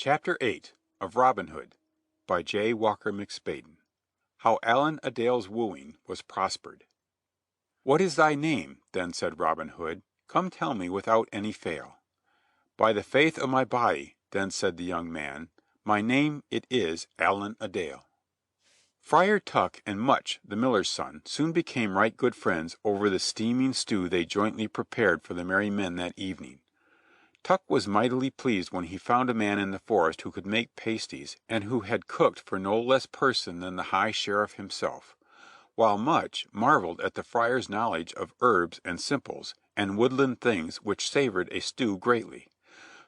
Chapter 8 of Robin Hood by J. Walker McSpadden. How Allan a Dale's wooing was prospered. "What is thy name?" then said Robin Hood. "Come tell me without any fail." "By the faith of my body," then said the young man, "my name it is Allan a Dale." Friar Tuck and Much, the miller's son, soon became right good friends over the steaming stew they jointly prepared for the merry men that evening. Tuck was mightily pleased when he found a man in the forest who could make pasties and who had cooked for no less person than the High Sheriff himself, while Much marveled at the friar's knowledge of herbs and simples and woodland things which savored a stew greatly.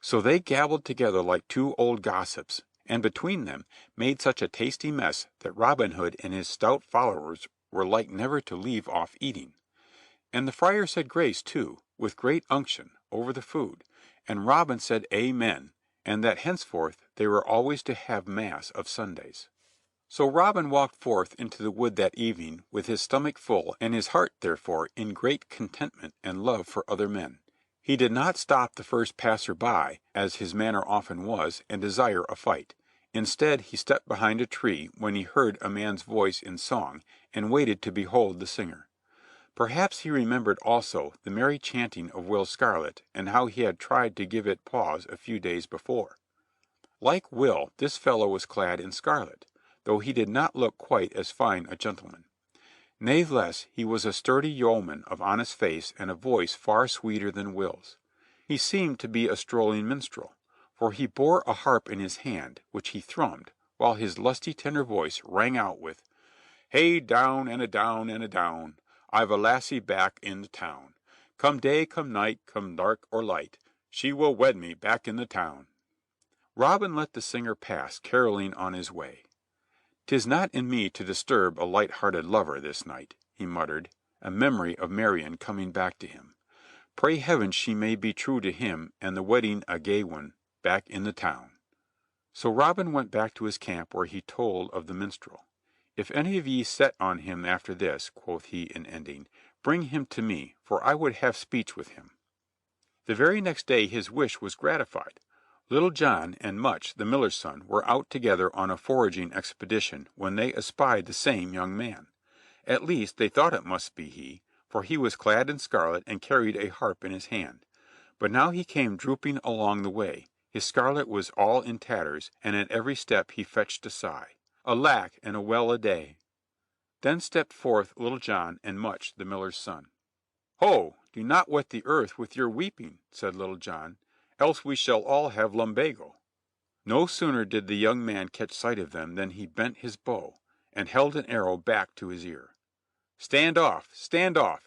So they gabbled together like two old gossips, and between them made such a tasty mess that Robin Hood and his stout followers were like never to leave off eating. And the friar said grace, too, with great unction, over the food, and Robin said amen, and that henceforth they were always to have mass of Sundays. So Robin walked forth into the wood that evening with his stomach full and his heart therefore in great contentment and love for other men. He did not stop the first passer by, as his manner often was, and desire a fight. Instead, he stepped behind a tree when he heard a man's voice in song, and waited to behold the singer. Perhaps he remembered also the merry chanting of Will Scarlet, and how he had tried to give it pause a few days before. Like Will, this fellow was clad in scarlet, though he did not look quite as fine a gentleman. Natheless, he was a sturdy yeoman of honest face and a voice far sweeter than Will's. He seemed to be a strolling minstrel, for he bore a harp in his hand, which he thrummed, while his lusty tenor voice rang out with, "Hey down and a down and a down, I've a lassie back in the town. Come day, come night, come dark or light, she will wed me back in the town." Robin let the singer pass, caroling on his way. "'Tis not in me to disturb a light-hearted lover this night," he muttered, a memory of Marian coming back to him. "Pray Heaven she may be true to him and the wedding a gay one, back in the town." So Robin went back to his camp where he told of the minstrel. "If any of ye set on him after this," quoth he in ending, "bring him to me, for I would have speech with him." The very next day his wish was gratified. Little John and Much, the miller's son, were out together on a foraging expedition when they espied the same young man. At least they thought it must be he, for he was clad in scarlet and carried a harp in his hand. But now he came drooping along the way. His scarlet was all in tatters, and at every step he fetched a sigh. "Alack and a well a day!" Then stepped forth Little John and Much, the miller's son. "Ho! Do not wet the earth with your weeping," said Little John, "else we shall all have lumbago." No sooner did the young man catch sight of them than he bent his bow, and held an arrow back to his ear. Stand off,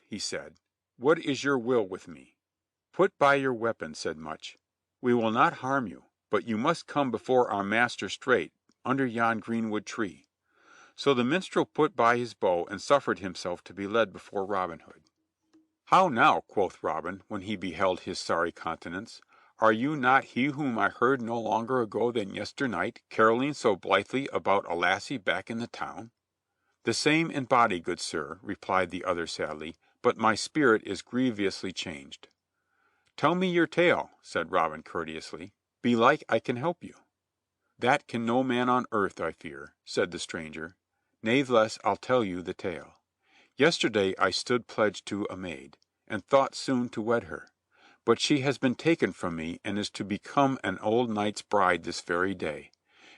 he said. "What is your will with me?" "Put by your weapon," said Much. "We will not harm you, but you must come before our master straight, under yon greenwood tree." So the minstrel put by his bow and suffered himself to be led before Robin Hood. "How now," quoth Robin, when he beheld his sorry countenance, "are you not he whom I heard no longer ago than yesternight caroling so blithely about a lassie back in the town?" "The same in body, good sir," replied the other sadly, "but my spirit is grievously changed." "Tell me your tale," said Robin courteously. "Belike I can help you." "That can no man on earth, I fear," said the stranger. "Natheless I'll tell you the tale. Yesterday I stood pledged to a maid, and thought soon to wed her. But she has been taken from me and is to become an old knight's bride this very day.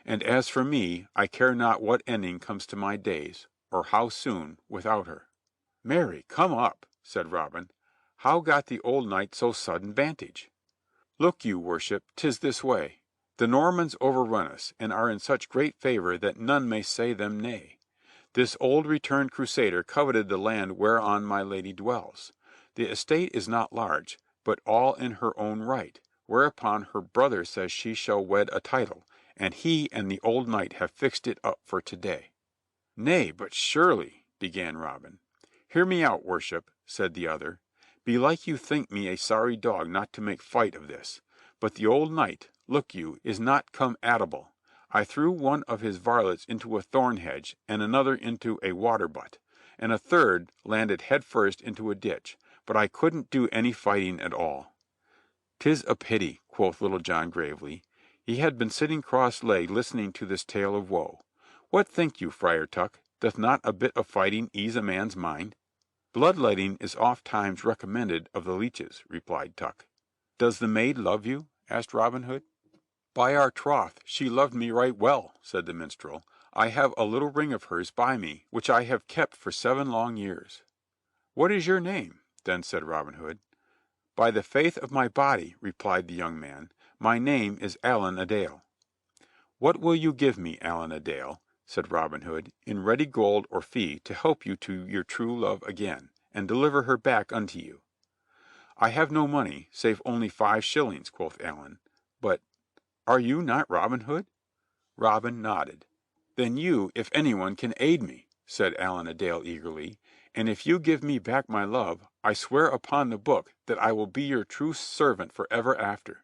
And as for me, I care not what ending comes to my days, or how soon, without her." "Marry, come up," said Robin. "How got the old knight so sudden vantage?" "Look you, worship, 'tis this way. The Normans overrun us, and are in such great favor that none may say them nay. This old returned crusader coveted the land whereon my lady dwells. The estate is not large, but all in her own right, whereupon her brother says she shall wed a title, and he and the old knight have fixed it up for to-day." "Nay, but surely—" began Robin. "Hear me out, worship," said the other. "Belike you think me a sorry dog not to make fight of this, but the old knight, look you, is not come atable. I threw one of his varlets into a thorn hedge, and another into a water butt, and a third landed head first into a ditch, but I couldn't do any fighting at all." "'Tis a pity," quoth Little John gravely. He had been sitting cross-legged listening to this tale of woe. "What think you, Friar Tuck? Doth not a bit of fighting ease a man's mind?" "Bloodletting is oft times recommended of the leeches," replied Tuck. "Does the maid love you?" asked Robin Hood. "By our troth, she loved me right well," said the minstrel. "I have a little ring of hers by me which I have kept for 7 long years." "What is your name?" then said Robin Hood. "By the faith of my body," replied the young man, "my name is Allan a Dale." "What will you give me, Allan a Dale," said Robin Hood, "in ready gold or fee to help you to your true love again, and deliver her back unto you?" "I have no money, save only 5 shillings," quoth Allan. "But are you not Robin Hood?" Robin nodded. "Then you, if anyone, can aid me," said Allan a Dale eagerly, "and if you give me back my love, I swear upon the Book that I will be your true servant for ever after."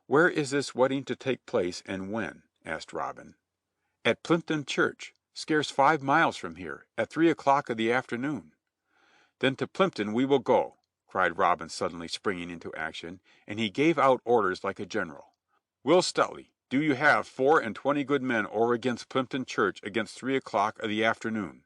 "Where is this wedding to take place, and when?" asked Robin. "At Plympton Church, scarce 5 miles from here, at 3 o'clock of the afternoon." "Then to Plympton we will go," cried Robin suddenly springing into action, and he gave out orders like a general. "Will Stuteley, do you have 24 good men over against Plympton Church against 3 o'clock of the afternoon.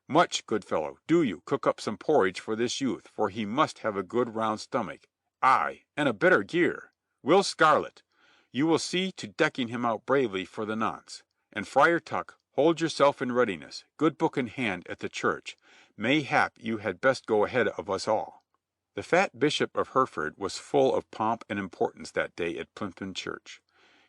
Much, good fellow, do you cook up some porridge for this youth, for he must have a good round stomach, aye, and a better gear. Will Scarlet, you will see to decking him out bravely for the nonce. And Friar Tuck, hold yourself in readiness, good book in hand at the church. Mayhap you had best go ahead of us all." The fat Bishop of Hereford was full of pomp and importance that day at Plympton Church.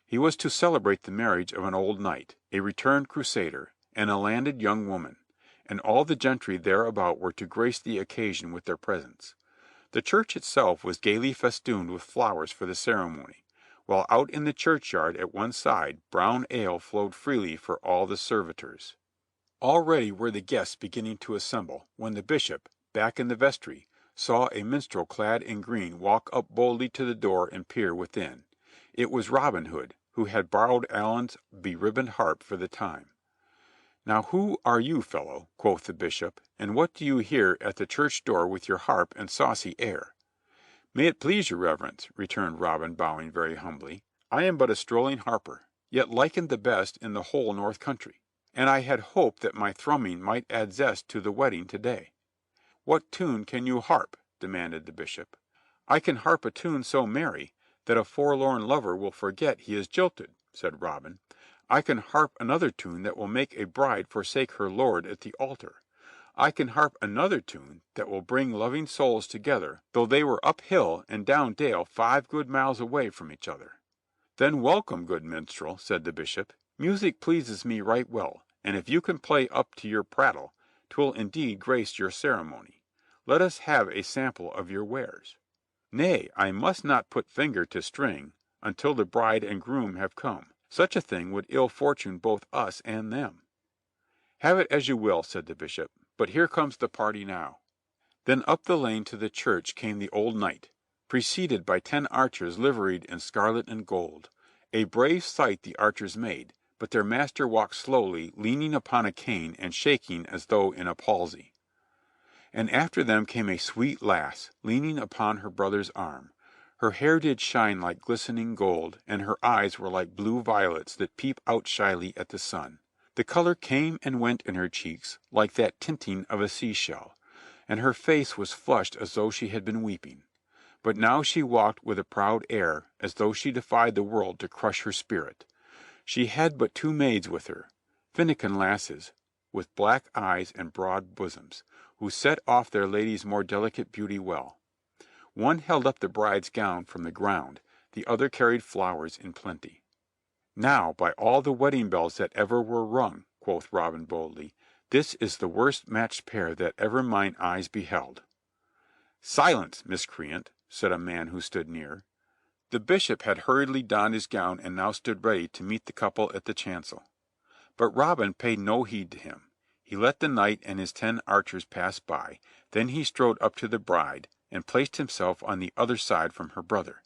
He was to celebrate the marriage of an old knight, a returned crusader, and a landed young woman, and all the gentry thereabout were to grace the occasion with their presence. The church itself was gaily festooned with flowers for the ceremony, while out in the churchyard at one side brown ale flowed freely for all the servitors. Already were the guests beginning to assemble, when the bishop, back in the vestry, saw a minstrel clad in green walk up boldly to the door and peer within. It was Robin Hood, who had borrowed Allan's beribboned harp for the time. "Now who are you, fellow?" quoth the bishop, "and what do you here at the church door with your harp and saucy air?" "May it please your reverence," returned Robin, bowing very humbly, "I am but a strolling harper, yet likened the best in the whole north country, and I had hoped that my thrumming might add zest to the wedding to-day." "What tune can you harp?" demanded the bishop. "I can harp a tune so merry that a forlorn lover will forget he is jilted," said Robin. "I can harp another tune that will make a bride forsake her lord at the altar. I can harp another tune that will bring loving souls together, though they were up hill and down dale 5 good miles away from each other." "Then welcome, good minstrel," said the bishop. "Music pleases me right well, and if you can play up to your prattle, 'twill indeed grace your ceremony. Let us have a sample of your wares." "Nay, I must not put finger to string until the bride and groom have come. Such a thing would ill fortune both us and them." "Have it as you will," said the bishop, "but here comes the party now." Then up the lane to the church came the old knight, preceded by 10 archers liveried in scarlet and gold. A brave sight the archers made, but their master walked slowly, leaning upon a cane and shaking as though in a palsy. And after them came a sweet lass, leaning upon her brother's arm. Her hair did shine like glistening gold, and her eyes were like blue violets that peep out shyly at the sun. The color came and went in her cheeks like that tinting of a seashell, and her face was flushed as though she had been weeping. But now she walked with a proud air, as though she defied the world to crush her spirit. She had but 2 maids with her, finikin lasses, with black eyes and broad bosoms, who set off their lady's more delicate beauty well. One held up the bride's gown from the ground, the other carried flowers in plenty. "Now, by all the wedding bells that ever were rung," quoth Robin boldly, "this is the worst matched pair that ever mine eyes beheld." "Silence, miscreant," said a man who stood near. The bishop had hurriedly donned his gown and now stood ready to meet the couple at the chancel. But Robin paid no heed to him. He let the knight and his 10 archers pass by, then he strode up to the bride and placed himself on the other side from her brother.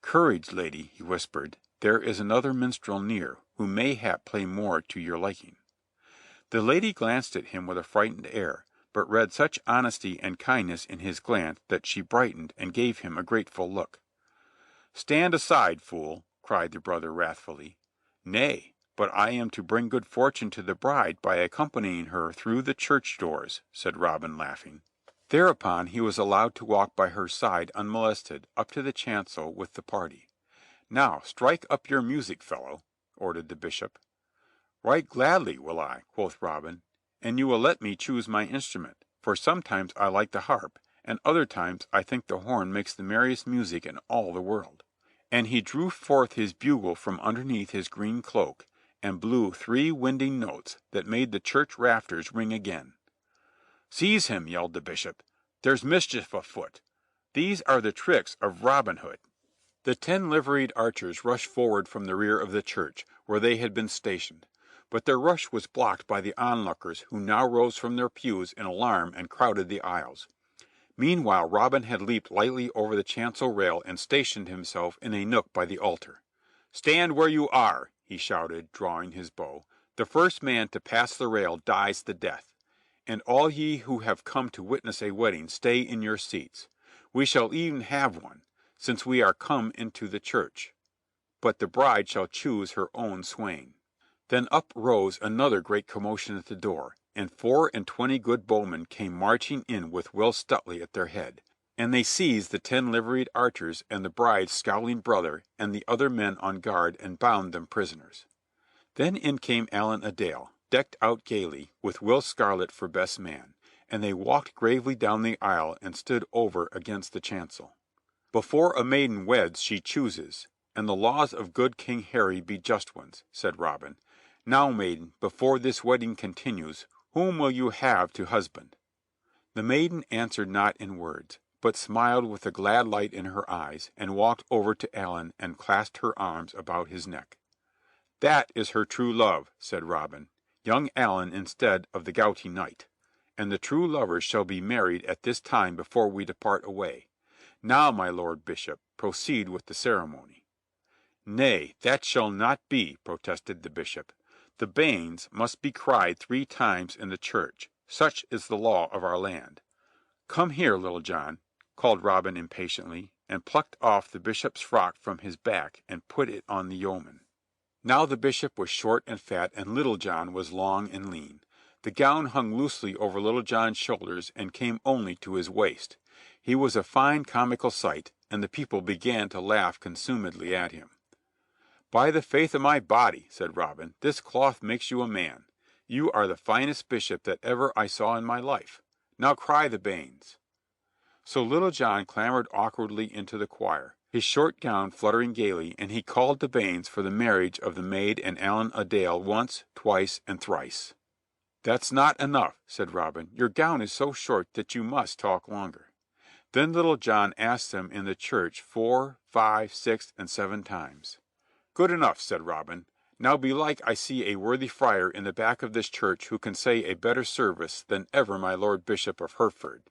"Courage, lady," he whispered, "there is another minstrel near, who mayhap play more to your liking." The lady glanced at him with a frightened air, but read such honesty and kindness in his glance that she brightened and gave him a grateful look. "Stand aside, fool. cried the brother wrathfully. "Nay, but I am to bring good fortune to the bride by accompanying her through the church doors," said Robin, laughing. Thereupon he was allowed to walk by her side unmolested up to the chancel with the party. "Now strike up your music, fellow," ordered the Bishop. "Right gladly will I," quoth Robin, "and you will let me choose my instrument, for sometimes I like the harp, and other times I think the horn makes the merriest music in all the world." And he drew forth his bugle from underneath his green cloak, and blew 3 winding notes that made the church rafters ring again. "Seize him!" yelled the Bishop. "There's mischief afoot. These are the tricks of Robin Hood." The 10 liveried archers rushed forward from the rear of the church, where they had been stationed. But their rush was blocked by the onlookers, who now rose from their pews in alarm and crowded the aisles. Meanwhile Robin had leaped lightly over the chancel rail and stationed himself in a nook by the altar. "Stand where you are!" he shouted, drawing his bow. "The first man to pass the rail dies the death. And all ye who have come to witness a wedding, stay in your seats. We shall e'en have one, since we are come into the church. But the bride shall choose her own swain." Then up rose another great commotion at the door, and 24 good bowmen came marching in with Will Stuteley at their head, and they seized the 10 liveried archers and the bride's scowling brother and the other men on guard and bound them prisoners. Then in came Allan a Dale, decked out gaily, with Will Scarlet for best man, and they walked gravely down the aisle and stood over against the chancel. "Before a maiden weds she chooses, and the laws of good King Harry be just ones," said Robin. "Now, maiden, before this wedding continues, whom will you have to husband?" The maiden answered not in words, but smiled with a glad light in her eyes, and walked over to Allan and clasped her arms about his neck. "That is her true love," said Robin, "young Allan instead of the gouty knight. And the true lovers shall be married at this time before we depart away. Now, my Lord Bishop, proceed with the ceremony." "Nay, that shall not be," protested the Bishop. "The banes must be cried 3 times in the church. Such is the law of our land." "Come here, Little John," called Robin impatiently, and plucked off the Bishop's frock from his back and put it on the yeoman. Now the Bishop was short and fat, and Little John was long and lean. The gown hung loosely over Little John's shoulders and came only to his waist. He was a fine comical sight, and the people began to laugh consumedly at him. "By the faith of my body," said Robin, "this cloth makes you a man. You are the finest bishop that ever I saw in my life. Now cry the banes." So Little John clambered awkwardly into the choir, his short gown fluttering gaily, and he called the banes for the marriage of the maid and Allan a Dale once, twice, and thrice. "That's not enough," said Robin. "Your gown is so short that you must talk longer." Then Little John asked them in the church 4, 5, 6, and 7 times. "Good enough," said Robin. "Now belike I see a worthy friar in the back of this church who can say a better service than ever my Lord Bishop of Hereford.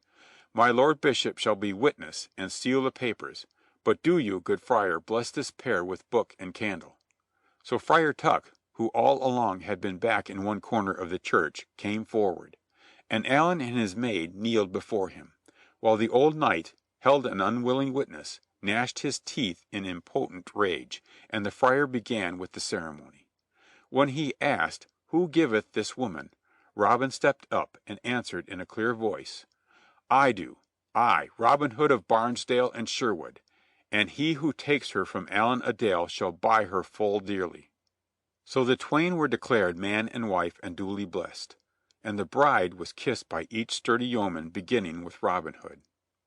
My Lord Bishop shall be witness and seal the papers, but do you, good friar, bless this pair with book and candle." So Friar Tuck, who all along had been back in one corner of the church, came forward, and Allan and his maid kneeled before him, while the old knight, held an unwilling witness, gnashed his teeth in impotent rage, and the friar began with the ceremony. When he asked, "Who giveth this woman?" Robin stepped up and answered in a clear voice, "I do, I, Robin Hood of Barnesdale and Sherwood, and he who takes her from Allan a Dale shall buy her full dearly." So the twain were declared man and wife and duly blessed, and the bride was kissed by each sturdy yeoman, beginning with Robin Hood.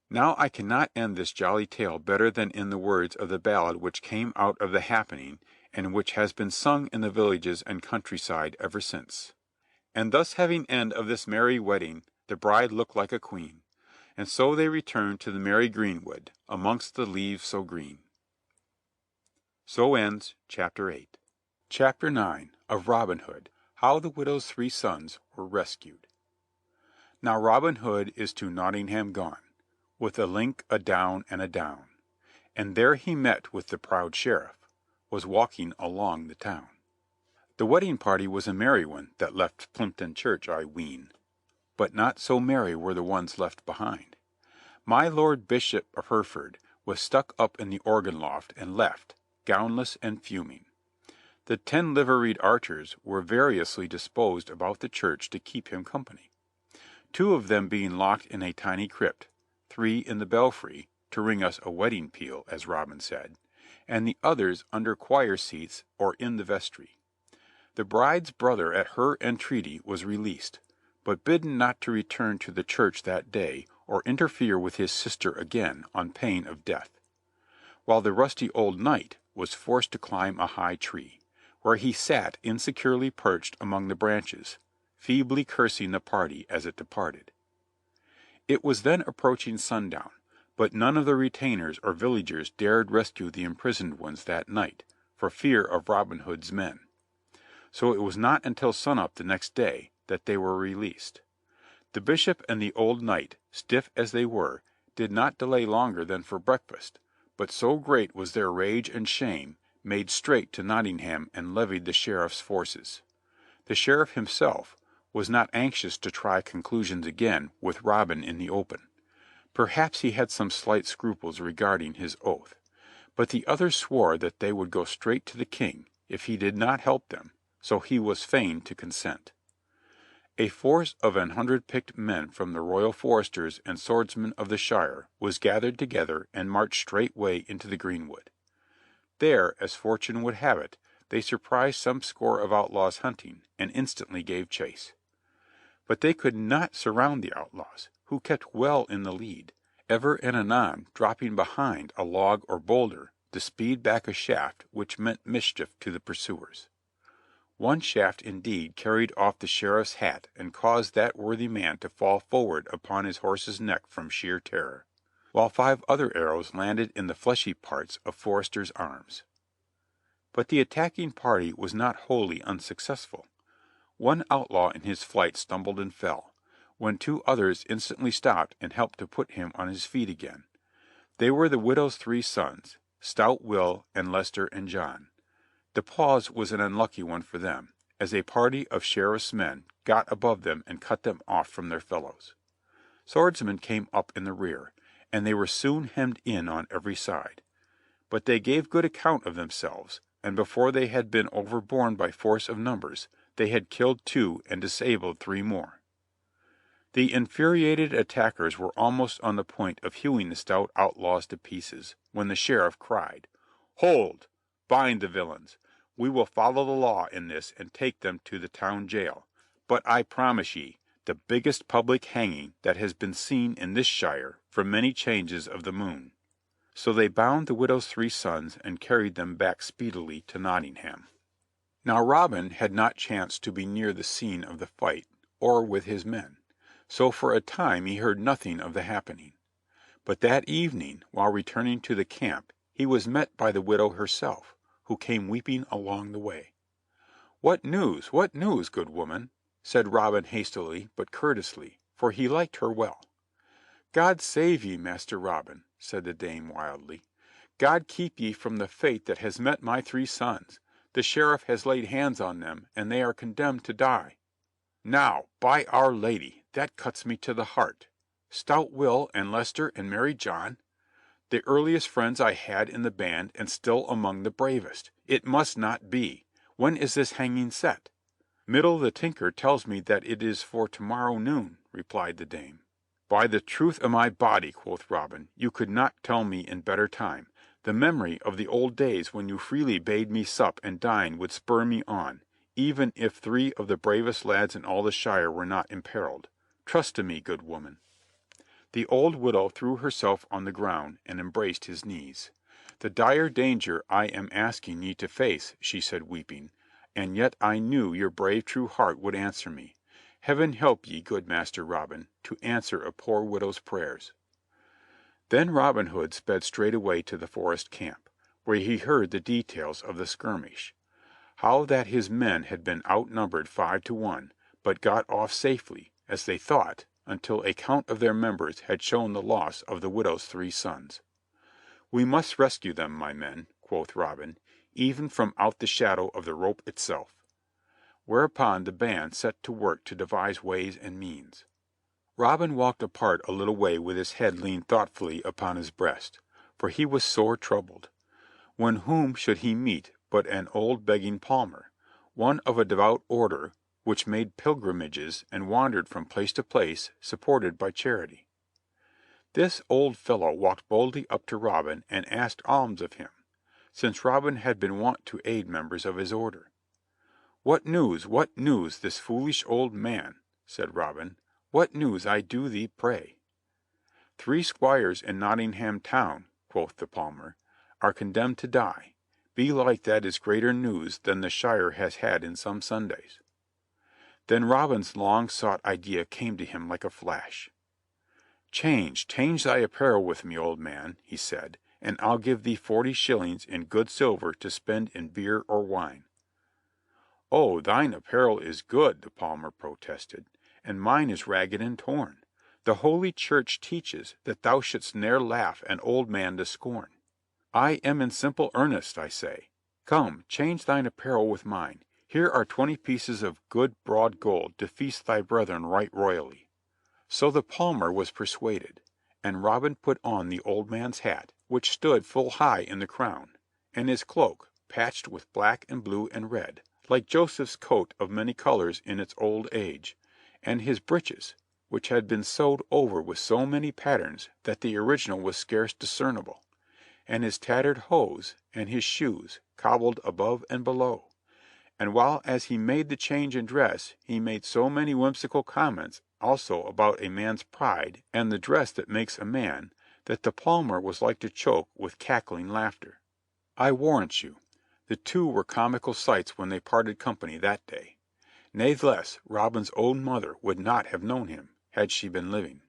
Now I cannot end this jolly tale better than in the words of the ballad which came out of the happening, and which has been sung in the villages and countryside ever since. And thus having end of this merry wedding, the bride looked like a queen, and so they returned to the merry greenwood, amongst the leaves so green. So ends Chapter 8. Chapter 9 of Robin Hood, how the widow's 3 sons were rescued. Now Robin Hood is to Nottingham gone, with a link a down and a down, and there he met with the proud sheriff, was walking along the town. The wedding party was a merry one that left Plympton Church, I ween, but not so merry were the ones left behind. My Lord Bishop of Hereford was stuck up in the organ loft and left, gownless and fuming. The 10 liveried archers were variously disposed about the church to keep him company, 2 of them being locked in a tiny crypt, 3 in the belfry, to ring us a wedding peal, as Robin said, and the others under choir seats or in the vestry. The bride's brother at her entreaty was released, but bidden not to return to the church that day or interfere with his sister again on pain of death, while the rusty old knight was forced to climb a high tree, where he sat insecurely perched among the branches, feebly cursing the party as it departed. It was then approaching sundown, but none of the retainers or villagers dared rescue the imprisoned ones that night, for fear of Robin Hood's men. So it was not until sunup the next day that they were released. The bishop and the old knight, stiff as they were, did not delay longer than for breakfast, but so great was their rage and shame, made straight to Nottingham and levied the sheriff's forces. The sheriff himself was not anxious to try conclusions again with Robin in the open. Perhaps he had some slight scruples regarding his oath, but the others swore that they would go straight to the King if he did not help them, so he was fain to consent. A force of 100 picked men from the royal foresters and swordsmen of the shire was gathered together and marched straightway into the greenwood. There, as fortune would have it, they surprised some score of outlaws hunting, and instantly gave chase. But they could not surround the outlaws, who kept well in the lead, ever and anon dropping behind a log or boulder to speed back a shaft which meant mischief to the pursuers. One shaft indeed carried off the sheriff's hat and caused that worthy man to fall forward upon his horse's neck from sheer terror, while 5 other arrows landed in the fleshy parts of Forrester's arms. But the attacking party was not wholly unsuccessful. One outlaw in his flight stumbled and fell, when 2 others instantly stopped and helped to put him on his feet again. They were the widow's 3 sons, Stout Will and Lester and John. The pause was an unlucky one for them, as a party of sheriff's men got above them and cut them off from their fellows. Swordsmen came up in the rear, and they were soon hemmed in on every side. But they gave good account of themselves, and before they had been overborne by force of numbers, they had killed 2 and disabled 3 more. The infuriated attackers were almost on the point of hewing the stout outlaws to pieces, when the sheriff cried, "Hold! Bind the villains! We will follow the law in this and take them to the town jail, but I promise ye, the biggest public hanging that has been seen in this shire for many changes of the moon." So they bound the widow's 3 sons and carried them back speedily to Nottingham. Now Robin had not chanced to be near the scene of the fight, or with his men, so for a time he heard nothing of the happening. But that evening, while returning to the camp, he was met by the widow herself, who came weeping along the way. "What news? What news, good woman?" said Robin hastily but courteously, for he liked her well. "God save ye, Master Robin," said the dame wildly. "God keep ye from the fate that has met my 3 sons. The sheriff has laid hands on them, and they are condemned to die." "Now, by Our Lady, that cuts me to the heart. Stout Will and Lester and Merry John? The earliest friends I had in the band and still among the bravest. It must not be. When is this hanging set?" "Middle the Tinker tells me that it is for tomorrow noon," replied the dame. "By the truth o' my body," quoth Robin, "you could not tell me in better time. The memory of the old days when you freely bade me sup and dine would spur me on, even if 3 of the bravest lads in all the shire were not imperilled. Trust to me, good woman." The old widow threw herself on the ground and embraced his knees. "The dire danger I am asking ye to face," she said, weeping, "and yet I knew your brave true heart would answer me. Heaven help ye, good Master Robin, to answer a poor widow's prayers." Then Robin Hood sped straightway to the forest camp, where he heard the details of the skirmish. How that his men had been outnumbered 5 to 1, but got off safely, as they thought, until a count of their members had shown the loss of the widow's 3 sons. "We must rescue them, my men," quoth Robin, "even from out the shadow of the rope itself." Whereupon the band set to work to devise ways and means. Robin walked apart a little way with his head leaned thoughtfully upon his breast, for he was sore troubled. when whom should he meet but an old begging palmer, one of a devout order which made pilgrimages and wandered from place to place supported by charity. This old fellow walked boldly up to Robin and asked alms of him, since Robin had been wont to aid members of his order. What news, this foolish old man?" said Robin. "What news, I do thee pray?" "Three squires in Nottingham town," quoth the palmer, "are condemned to die. Belike that is greater news than the shire has had in some Sundays." Then Robin's long-sought idea came to him like a flash. "Change thy apparel with me, old man," he said, "and I'll give thee 40 shillings in good silver to spend in beer or wine." "Oh, thine apparel is good," the palmer protested, "and mine is ragged and torn. The Holy Church teaches that thou shouldst ne'er laugh an old man to scorn. I am in simple earnest, I say. Come, change thine apparel with mine. Here are 20 pieces of good broad gold to feast thy brethren right royally." So the palmer was persuaded, and Robin put on the old man's hat, which stood full high in the crown, and his cloak, patched with black and blue and red, like Joseph's coat of many colors in its old age, and his breeches, which had been sewed over with so many patterns that the original was scarce discernible, and his tattered hose, and his shoes, cobbled above and below. And while as he made the change in dress he made so many whimsical comments also about a man's pride and the dress that makes a man, that the palmer was like to choke with cackling laughter. I warrant you, the two were comical sights when they parted company that day. Natheless, Robin's own mother would not have known him, had she been living.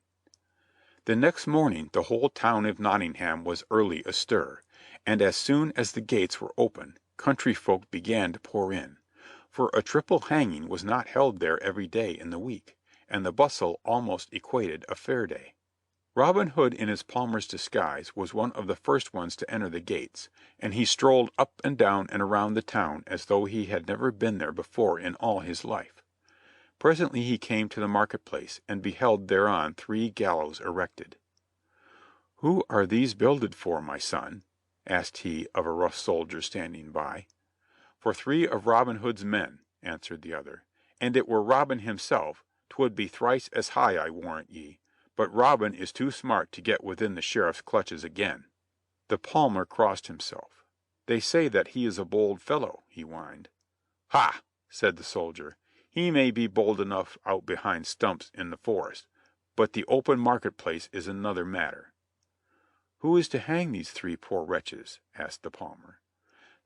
The next morning the whole town of Nottingham was early astir, and as soon as the gates were open, country folk began to pour in, for a triple hanging was not held there every day in the week, and the bustle almost equaled a fair day. Robin Hood in his palmer's disguise was one of the first ones to enter the gates, and he strolled up and down and around the town as though he had never been there before in all his life. Presently he came to the market-place, and beheld thereon 3 gallows erected. "Who are these builded for, my son?" asked he of a rough soldier standing by. "For 3 of Robin Hood's men," answered the other. "And it were Robin himself, 'twould be thrice as high, I warrant ye. But Robin is too smart to get within the Sheriff's clutches again." The palmer crossed himself. "They say that he is a bold fellow," he whined. "Ha!" said the soldier. "He may be bold enough out behind stumps in the forest, but the open market-place is another matter." "Who is to hang these 3 poor wretches?" asked the palmer.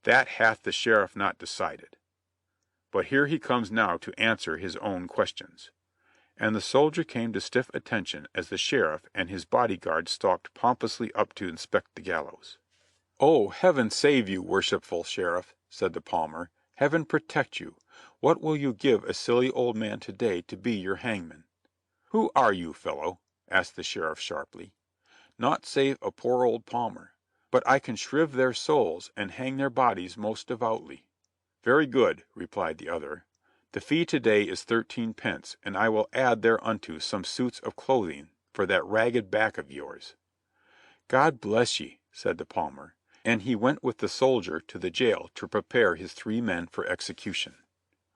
"That hath the Sheriff not decided. But here he comes now to answer his own questions." And the soldier came to stiff attention as the Sheriff and his bodyguard stalked pompously up to inspect the gallows. "Oh, Heaven save you, worshipful Sheriff," said the palmer. "Heaven protect you. What will you give a silly old man today to be your hangman?" "Who are you, fellow?" asked the Sheriff sharply. "Naught save a poor old palmer. But I can shrive their souls and hang their bodies most devoutly." "Very good," replied the other. "The fee today is 13 pence, and I will add thereunto some suits of clothing for that ragged back of yours." "God bless ye," said the palmer, and he went with the soldier to the jail to prepare his 3 men for execution.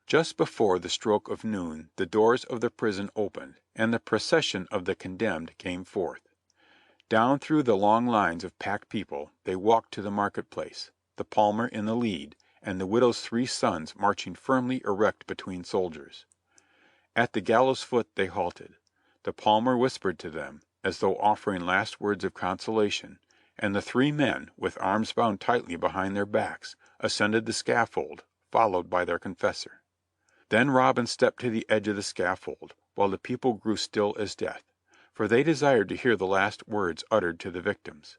Just before the stroke of noon the doors of the prison opened, and the procession of the condemned came forth. Down through the long lines of packed people they walked to the market-place, the palmer in the lead, and the widow's 3 sons marching firmly erect between soldiers. At the gallows foot they halted. The palmer whispered to them, as though offering last words of consolation, and the 3 men, with arms bound tightly behind their backs, ascended the scaffold, followed by their confessor. Then Robin stepped to the edge of the scaffold, while the people grew still as death, for they desired to hear the last words uttered to the victims.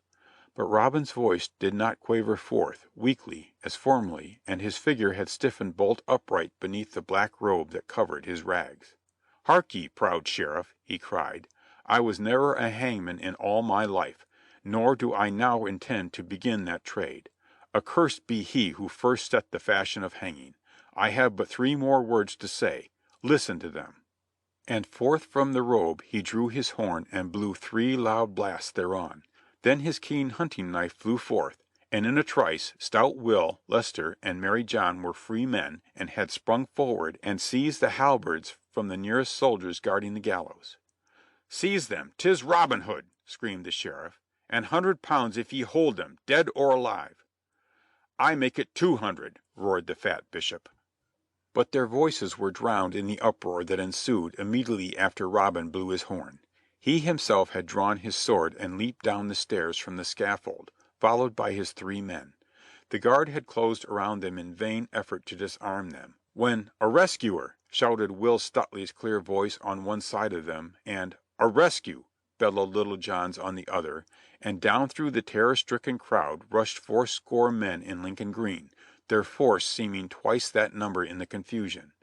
But Robin's voice did not quaver forth, weakly, as formerly, and his figure had stiffened bolt upright beneath the black robe that covered his rags. "Hark ye, proud Sheriff," he cried, "I was never a hangman in all my life, nor do I now intend to begin that trade. Accursed be he who first set the fashion of hanging. I have but 3 more words to say. Listen to them." And forth from the robe he drew his horn and blew 3 loud blasts thereon. Then his keen hunting knife flew forth, and in a trice stout Will, Lester, and Mary John were free men, and had sprung forward and seized the halberds from the nearest soldiers guarding the gallows. "Seize them! 'Tis Robin Hood!" screamed the sheriff. "An £100 if ye hold them, dead or alive." "I make it 200," roared the fat bishop. But their voices were drowned in the uproar that ensued immediately after Robin blew his horn. He himself had drawn his sword and leaped down the stairs from the scaffold, followed by his 3 men. The guard had closed around them in vain effort to disarm them, when "A rescuer!" shouted Will Stuteley's clear voice on one side of them, and "A rescue!" bellowed Little John's on the other, and down through the terror-stricken crowd rushed 80 men in Lincoln green, their force seeming twice that number in the confusion.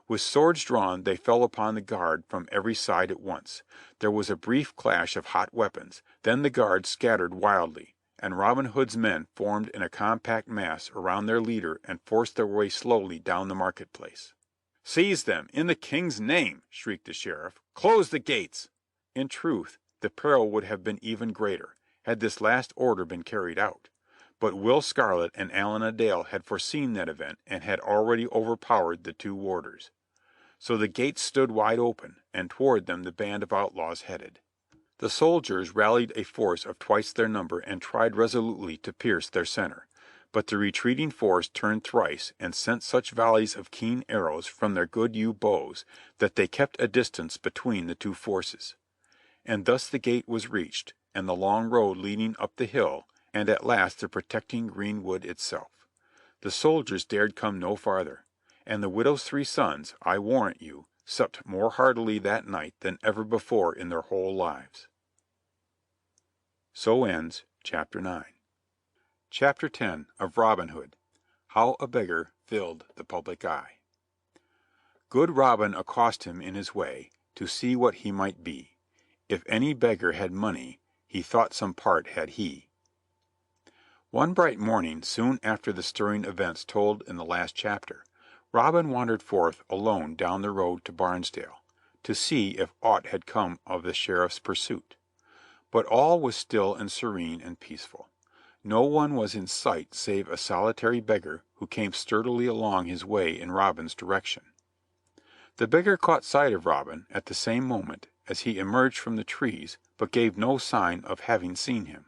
With swords drawn they fell upon the guard from every side at once. There was a brief clash of hot weapons, then the guard scattered wildly, and Robin Hood's men formed in a compact mass around their leader and forced their way slowly down the market-place. "Seize them, in the King's name!" shrieked the sheriff. "Close the gates!" In truth, the peril would have been even greater, had this last order been carried out. But Will Scarlet and Allen a Dale had foreseen that event and had already overpowered the 2 warders. So the gates stood wide open, and toward them the band of outlaws headed. The soldiers rallied a force of twice their number and tried resolutely to pierce their center. But the retreating force turned thrice and sent such volleys of keen arrows from their good yew bows that they kept a distance between the 2 forces. And thus the gate was reached, and the long road leading up the hill, and at last the protecting green wood itself. The soldiers dared come no farther, and the widow's 3 sons, I warrant you, supped more heartily that night than ever before in their whole lives. So ends Chapter 9. Chapter 10 of Robin Hood. How a Beggar Filled the Public Eye. Good Robin accosted him in his way, to see what he might be. If any beggar had money, he thought some part had he. One bright morning, soon after the stirring events told in the last chapter, Robin wandered forth alone down the road to Barnesdale, to see if aught had come of the sheriff's pursuit. But all was still and serene and peaceful. No one was in sight save a solitary beggar who came sturdily along his way in Robin's direction. The beggar caught sight of Robin at the same moment as he emerged from the trees, but gave no sign of having seen him.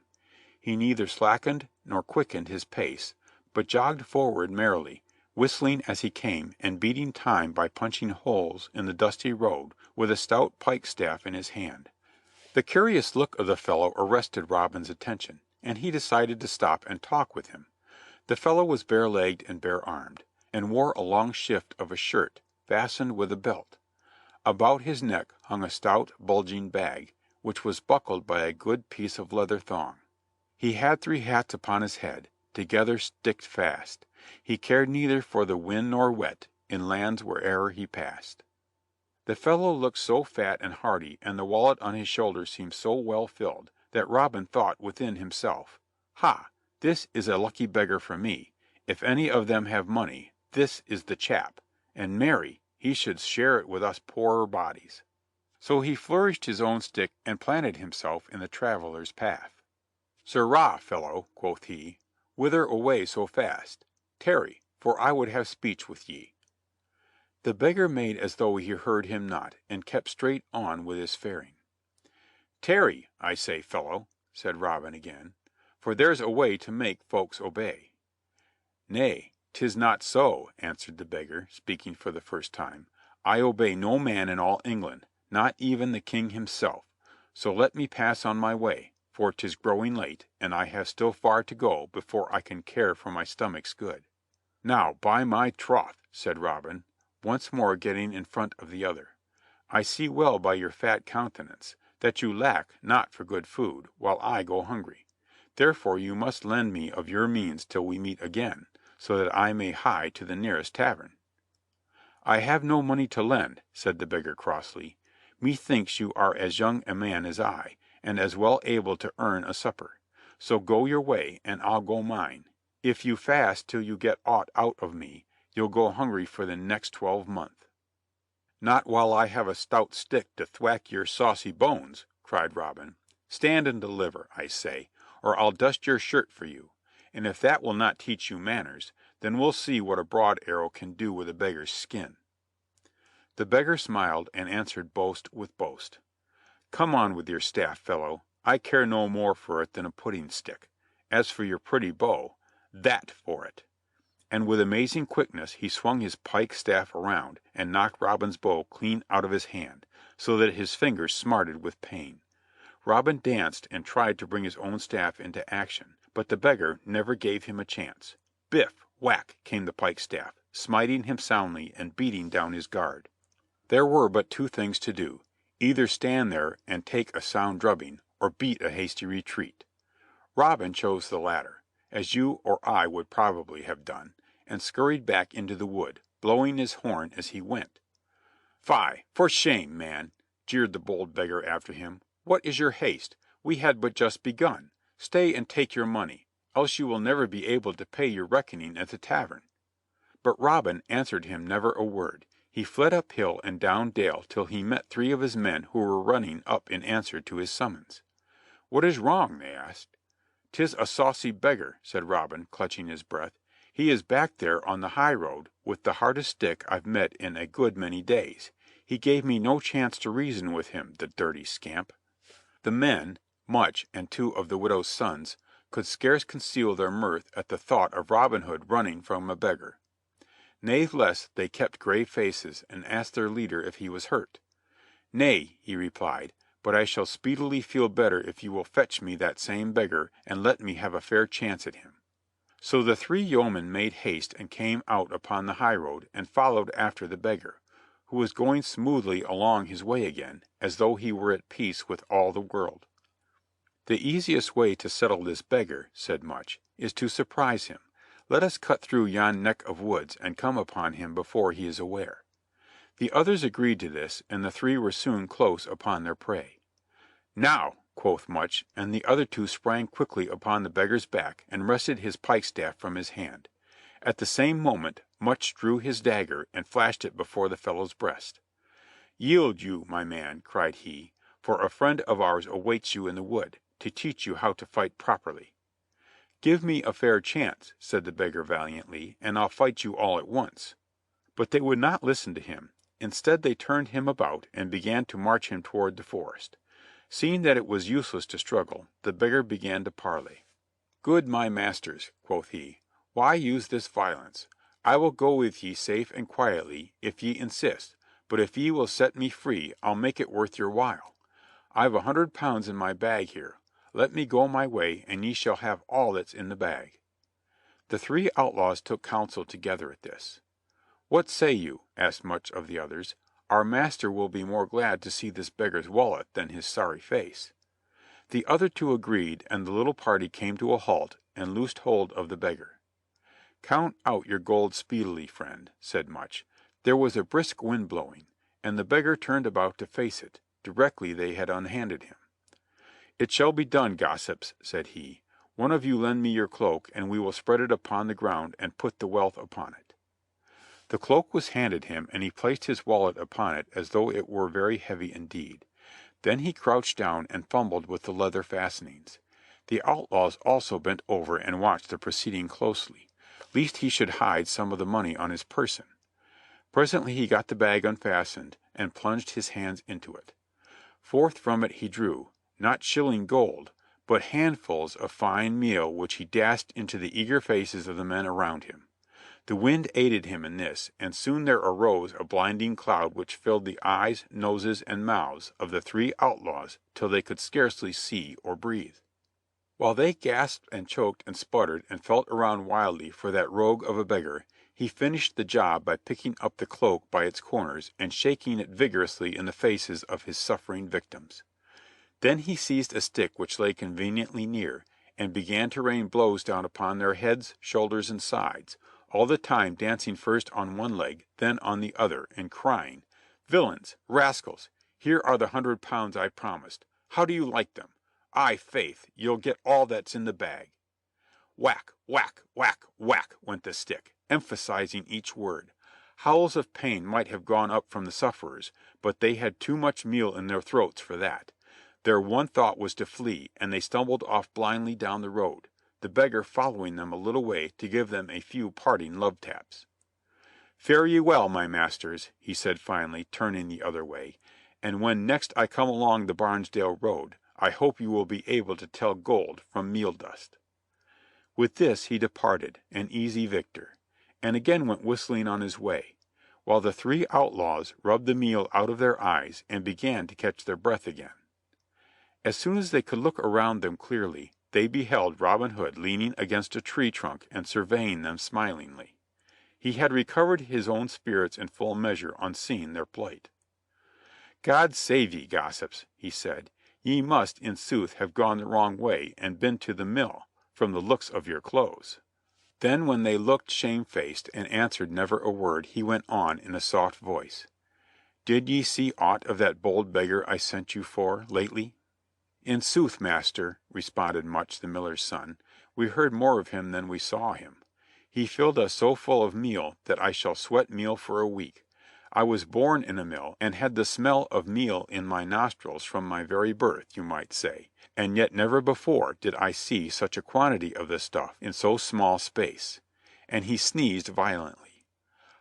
He neither slackened nor quickened his pace, but jogged forward merrily, whistling as he came and beating time by punching holes in the dusty road with a stout pike staff in his hand. The curious look of the fellow arrested Robin's attention, and he decided to stop and talk with him. The fellow was bare-legged and bare-armed, and wore a long shift of a shirt fastened with a belt. About his neck hung a stout, bulging bag, which was buckled by a good piece of leather thong. He had 3 hats upon his head, together sticked fast. He cared neither for the wind nor wet, in lands where'er he passed. The fellow looked so fat and hearty, and the wallet on his shoulder seemed so well filled, that Robin thought within himself, "Ha! This is a lucky beggar for me. If any of them have money, this is the chap, and marry, he should share it with us poorer bodies." So he flourished his own stick and planted himself in the traveller's path. "Sirrah, fellow," quoth he, "whither away so fast? Tarry, for I would have speech with ye." The beggar made as though he heard him not, and kept straight on with his faring. "Tarry, I say, fellow," said Robin again, "for there's a way to make folks obey." "Nay, 'tis not so," answered the beggar, speaking for the first time. "I obey no man in all England, not even the King himself. So let me pass on my way, for 'tis growing late, and I have still far to go before I can care for my stomach's good." "Now, by my troth," said Robin, once more getting in front of the other, "I see well by your fat countenance that you lack not for good food, while I go hungry. Therefore you must lend me of your means till we meet again, so that I may hie to the nearest tavern." "I have no money to lend," said the beggar crossly. "Methinks you are as young a man as I, and as well able to earn a supper. So go your way, and I'll go mine. If you fast till you get aught out of me, you'll go hungry for the next 12-month." "Not while I have a stout stick to thwack your saucy bones," cried Robin. "Stand and deliver, I say, or I'll dust your shirt for you. and if that will not teach you manners, then we'll see what a broad arrow can do with a beggar's skin." The beggar smiled and answered boast with boast. "Come on with your staff, fellow. I care no more for it than a pudding stick. As for your pretty bow, that for it." And with amazing quickness he swung his pike staff around and knocked Robin's bow clean out of his hand, so that his fingers smarted with pain. Robin danced and tried to bring his own staff into action, but the beggar never gave him a chance. Biff! Whack! came the pike staff, smiting him soundly and beating down his guard. There were but two things to do: either stand there and take a sound drubbing, or beat a hasty retreat. Robin chose the latter, as you or I would probably have done, and scurried back into the wood, blowing his horn as he went. "Fie, for shame, man!" jeered the bold beggar after him. "What is your haste? We had but just begun. Stay and take your money, else you will never be able to pay your reckoning at the tavern." But Robin answered him never a word. He fled up hill and down dale till he met three of his men who were running up in answer to his summons. "What is wrong?" they asked. "'Tis a saucy beggar," said Robin, clutching his breath. "He is back there on the high road with the hardest stick I've met in a good many days. He gave me no chance to reason with him, the dirty scamp." The men, Much and two of the widow's sons, could scarce conceal their mirth at the thought of Robin Hood running from a beggar. Natheless they kept grave faces and asked their leader if he was hurt. "Nay," he replied, "but I shall speedily feel better if you will fetch me that same beggar and let me have a fair chance at him." So the three yeomen made haste and came out upon the highroad and followed after the beggar, who was going smoothly along his way again, as though he were at peace with all the world. "The easiest way to settle this beggar," said Much, "is to surprise him. Let us cut through yon neck of woods and come upon him before he is aware." The others agreed to this, and the three were soon close upon their prey. "Now," quoth Much, and the other two sprang quickly upon the beggar's back and wrested his pike-staff from his hand. At the same moment Much drew his dagger and flashed it before the fellow's breast. "Yield you, my man," cried he, "for a friend of ours awaits you in the wood, to teach you how to fight properly." "Give me a fair chance," said the beggar valiantly, "and I'll fight you all at once." But they would not listen to him. Instead they turned him about and began to march him toward the forest. Seeing that it was useless to struggle, the beggar began to parley. "Good my masters," quoth he, "why use this violence? I will go with ye safe and quietly, if ye insist, but if ye will set me free I'll make it worth your while. I've £100 in my bag here. Let me go my way, and ye shall have all that's in the bag." The three outlaws took counsel together at this. "What say you?" asked Much of the others. "Our master will be more glad to see this beggar's wallet than his sorry face." The other two agreed, and the little party came to a halt and loosed hold of the beggar. "Count out your gold speedily, friend," said Much. There was a brisk wind blowing, and the beggar turned about to face it, directly they had unhanded him. "It shall be done, gossips," said he. "One of you lend me your cloak, and we will spread it upon the ground and put the wealth upon it." The cloak was handed him, and he placed his wallet upon it as though it were very heavy indeed. Then he crouched down and fumbled with the leather fastenings. The outlaws also bent over and watched the proceeding closely, lest he should hide some of the money on his person. Presently he got the bag unfastened and plunged his hands into it. Forth from it he drew, not shilling gold, but handfuls of fine meal which he dashed into the eager faces of the men around him. The wind aided him in this, and soon there arose a blinding cloud which filled the eyes, noses, and mouths of the three outlaws till they could scarcely see or breathe. While they gasped and choked and sputtered and felt around wildly for that rogue of a beggar, he finished the job by picking up the cloak by its corners and shaking it vigorously in the faces of his suffering victims. Then he seized a stick which lay conveniently near, and began to rain blows down upon their heads, shoulders, and sides, all the time dancing first on one leg, then on the other, and crying, "Villains! Rascals! Here are the £100 I promised. How do you like them? Aye, faith, you'll get all that's in the bag." Whack, whack, whack, whack went the stick, emphasizing each word. Howls of pain might have gone up from the sufferers, but they had too much meal in their throats for that. Their one thought was to flee, and they stumbled off blindly down the road. the beggar following them a little way to give them a few parting love taps. "Fare ye well, my masters," he said finally, turning the other way, "and when next I come along the Barnesdale road, I hope you will be able to tell gold from meal dust." With this he departed, an easy victor, and again went whistling on his way, while the three outlaws rubbed the meal out of their eyes and began to catch their breath again. As soon as they could look around them clearly, they beheld Robin Hood leaning against a tree trunk and surveying them smilingly. He had recovered his own spirits in full measure on seeing their plight. "God save ye, gossips," he said. "Ye must, in sooth, have gone the wrong way and been to the mill, from the looks of your clothes." Then when they looked shamefaced and answered never a word, he went on in a soft voice, "Did ye see aught of that bold beggar I sent you for, lately?" "In sooth, master," responded Much, the miller's son, "we heard more of him than we saw him. He filled us so full of meal that I shall sweat meal for a week. I was born in a mill, and had the smell of meal in my nostrils from my very birth, you might say, and yet never before did I see such a quantity of the stuff in so small space." And he sneezed violently.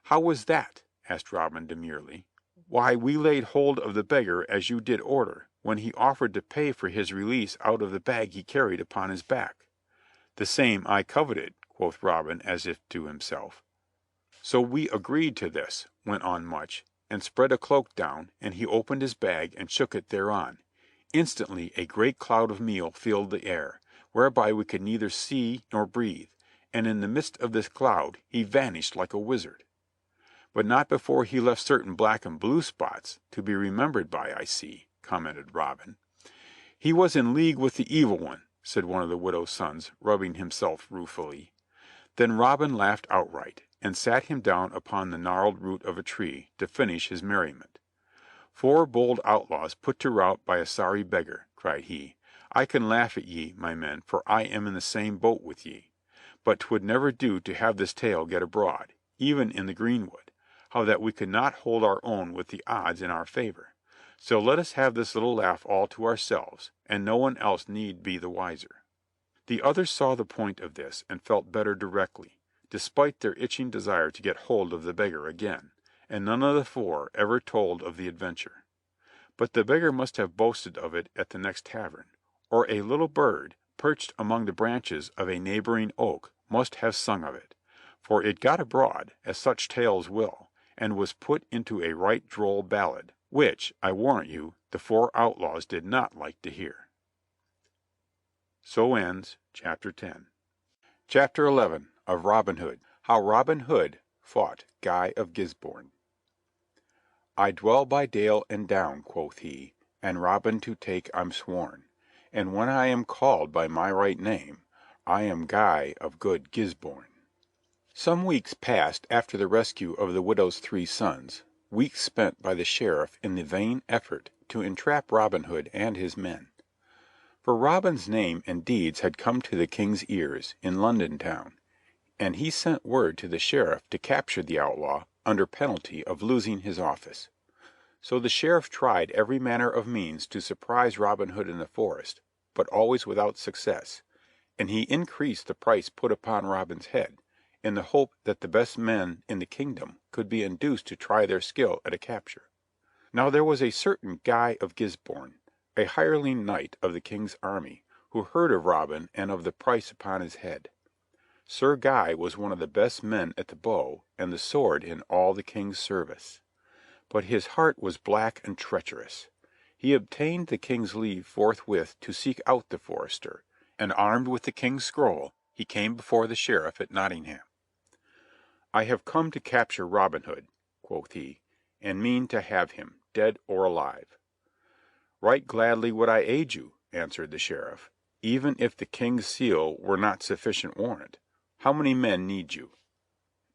"How was that?" asked Robin demurely. "Why, we laid hold of the beggar as you did order, when he offered to pay for his release out of the bag he carried upon his back." "The same I coveted," quoth Robin as if to himself. "So we agreed to this," went on Much, and spread a cloak down, and he opened his bag and shook it thereon. Instantly a great cloud of meal filled the air, whereby we could neither see nor breathe, and in the midst of this cloud he vanished like a wizard. "But not before he left certain black and blue spots to be remembered by, I see," commented Robin. "He was in league with the evil one," said one of the widow's sons, rubbing himself ruefully. Then Robin laughed outright, and sat him down upon the gnarled root of a tree to finish his merriment. "Four bold outlaws put to rout by a sorry beggar," cried he. "I can laugh at ye, my men, for I am in the same boat with ye. But 'twould never do to have this tale get abroad, even in the greenwood, how that we could not hold our own with the odds in our favor. So let us have this little laugh all to ourselves, and no one else need be the wiser." The others saw the point of this, and felt better directly, despite their itching desire to get hold of the beggar again, and none of the four ever told of the adventure. But the beggar must have boasted of it at the next tavern, or a little bird, perched among the branches of a neighboring oak, must have sung of it, for it got abroad, as such tales will, and was put into a right droll ballad, which, I warrant you, the four outlaws did not like to hear. So ends Chapter 10. Chapter 11 of Robin Hood. How Robin Hood fought Guy of Gisborne. "I dwell by dale and down," quoth he, "and Robin to take I'm sworn, and when I am called by my right name, I am Guy of good Gisborne." Some weeks passed after the rescue of the widow's three sons, weeks spent by the Sheriff in the vain effort to entrap Robin Hood and his men. For Robin's name and deeds had come to the King's ears in London town, and he sent word to the Sheriff to capture the outlaw under penalty of losing his office. So the Sheriff tried every manner of means to surprise Robin Hood in the forest, but always without success, and he increased the price put upon Robin's head, in the hope that the best men in the kingdom could be induced to try their skill at a capture. Now there was a certain Guy of Gisborne, a hireling knight of the King's army, who heard of Robin and of the price upon his head. Sir Guy was one of the best men at the bow and the sword in all the King's service. But his heart was black and treacherous. He obtained the King's leave forthwith to seek out the forester, and armed with the King's scroll, he came before the Sheriff at Nottingham. "I have come to capture Robin Hood," quoth he, "and mean to have him, dead or alive." "Right gladly would I aid you," answered the Sheriff, "even if the King's seal were not sufficient warrant. How many men need you?"